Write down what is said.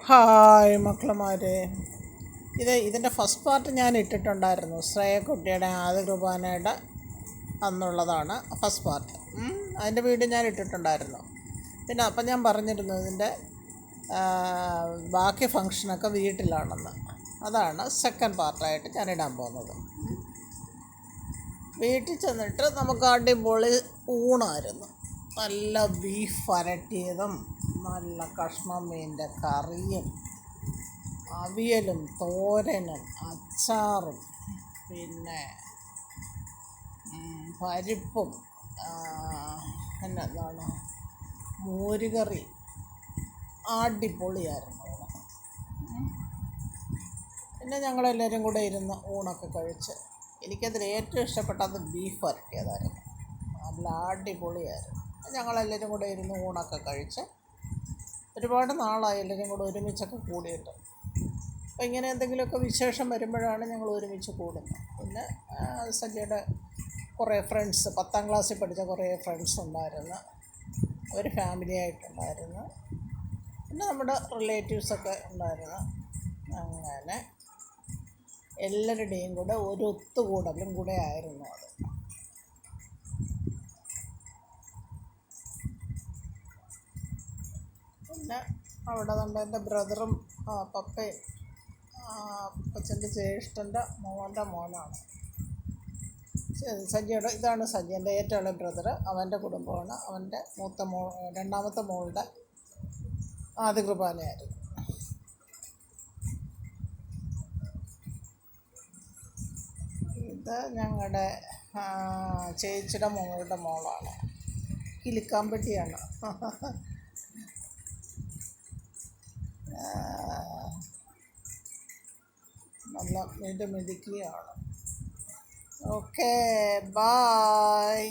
Hi മക്കളമാരെ, ഇതിൻ്റെ first part ഞാൻ ഇട്ടിട്ടുണ്ടായിരുന്നു. ശ്രേയക്കുട്ടിയുടെ ആദ്യ കുർബാനയുടെ അന്നുള്ളതാണ് ഫസ്റ്റ് പാർട്ട്. അതിൻ്റെ വീഡിയോ ഞാൻ ഇട്ടിട്ടുണ്ടായിരുന്നു. പിന്നെ അപ്പം ഞാൻ പറഞ്ഞിരുന്നു ഇതിൻ്റെ ബാക്കി ഫങ്ഷനൊക്കെ വീട്ടിലാണെന്ന്. അതാണ് സെക്കൻഡ് പാർട്ടായിട്ട് ഞാൻ ഇടാൻ പോകുന്നത്. വീട്ടിൽ ചെന്നിട്ട് നമുക്ക് അടിപൊളി ഊണായിരുന്നു. നല്ല ബീഫ് വരട്ടിയതും നല്ല കഷ്ണം മീൻ്റെ കറിയും അവിയലും തോരനും അച്ചാറും പിന്നെ പരിപ്പും എന്താണ് മോരുകറി. അടിപൊളിയായിരുന്നു ഊണ്. പിന്നെ ഞങ്ങളെല്ലാവരും കൂടെ ഇരുന്ന് ഊണൊക്കെ കഴിച്ച് എനിക്കതിൽ ഏറ്റവും ഇഷ്ടപ്പെട്ടത് ബീഫ് വരട്ടിയതായിരുന്നു. നല്ല അടിപൊളിയായിരുന്നു. ഞങ്ങളെല്ലാവരും കൂടെ ഇരുന്ന് ഊണൊക്കെ കഴിച്ച് ഒരുപാട് നാളായി എല്ലാവരും കൂടെ ഒരുമിച്ചൊക്കെ കൂടിയിട്ട്. അപ്പോൾ ഇങ്ങനെ എന്തെങ്കിലുമൊക്കെ വിശേഷം വരുമ്പോഴാണ് ഞങ്ങൾ ഒരുമിച്ച് കൂടുന്നത്. പിന്നെ സഞ്ജയുടെ കുറേ ഫ്രണ്ട്സ്, 10ാം ക്ലാസ്സിൽ പഠിച്ച കുറേ ഫ്രണ്ട്സ് ഉണ്ടായിരുന്നു. അവർ ഫാമിലി ആയിട്ടുണ്ടായിരുന്നു. പിന്നെ നമ്മുടെ റിലേറ്റീവ്സൊക്കെ ഉണ്ടായിരുന്നു. അങ്ങനെ എല്ലാവരുടെയും കൂടെ ഒരു ഒത്തുകൂടലും കൂടെ ആയിരുന്നു അത്. പിന്നെ അവിടെ നിന്ന് എൻ്റെ ബ്രദറും പപ്പയും അപ്പച്ചൻ്റെ ജ്യേഷ്ഠൻ്റെ മോൻ്റെ മോനാണ് സഞ്ജയുടെ. ഇതാണ് സഞ്ജയൻ്റെ ഏറ്റവും ഇളയ ബ്രദർ. അവൻ്റെ കുടുംബമാണ്. അവൻ്റെ രണ്ടാമത്തെ മോളുടെ ആദ്യ കുർബാനയായിരുന്നു. ഇത് ഞങ്ങളുടെ ചേച്ചിയുടെ മോളുടെ മോളാണ്. കിലുക്കാമ്പട്ടിയാണ്. നല്ല മിടുക്കിയാണ്. Okay, bye.